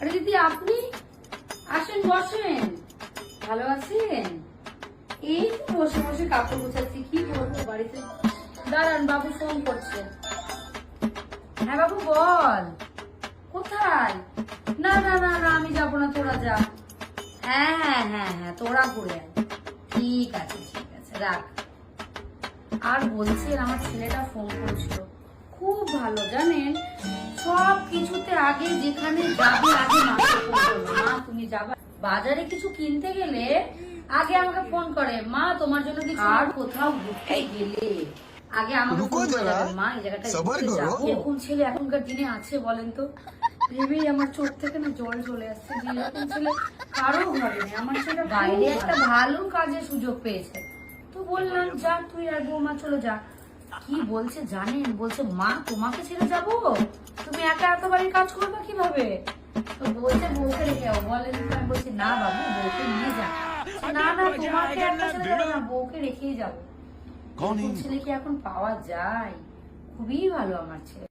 আরে দিদি আপনি আসেন, বসেন। ভালো আছেন? এই তো বসে বসে কাপড় গোছাচ্ছি, কি করবো বাড়িতে। দাঁড়ান, বাবু ফোন করছে। হ্যাঁ বাবু বল। কোথায়? না না না না, আমি যাবো না, তোরা যা। হ্যাঁ হ্যাঁ হ্যাঁ হ্যাঁ, তোরা ঘুরে আয়। ঠিক আছে ঠিক আছে, রাখ। আর বলছেন, আমার ছেলেটা ফোন করেছিল, খুব ভালো জানেন, সব কিছুতে আগে যেখানে যাবে আগে মাকে ফোন করবে, মা তুমি যাবা বাজারে কিছু কিনতে গেলে আগে আমাকে ফোন করে, মা তোমার জন্য কিছু। আর কোথাও ঘুরতে গেলে আগে আমাকে ফোন করে, মা এই জায়গাটা ঘুরতে যাবো। এরকম ছেলে এখনকার দিনে আছে বলেন তো? ভেবেই আমার চোখ থেকে না জল চলে আসছে যে এরকম ছেলে কারো ঘরে নেই। আমার ছেলে বাইরে একটা ভালো কাজের সুযোগ পেয়েছে, তো বললাম যা তুই আর বৌমা চলে যা। কি বলছে জানেন? বলছে মা তোমাকে ছেড়ে যাবো, তুমি একা এত বাড়ির কাজ করবে কিভাবে? তো বলছে বউকে রেখে যাবো। বলেন তো? আমি বলছি না বাবু, বউকে নিয়ে যা। না না, তোমাকে একা ছেড়ে যাবো না, বউকে রেখেই যাবো। কোন ছেলে কি এখন পাওয়া যায়? খুবই ভালো আমার ছেলে।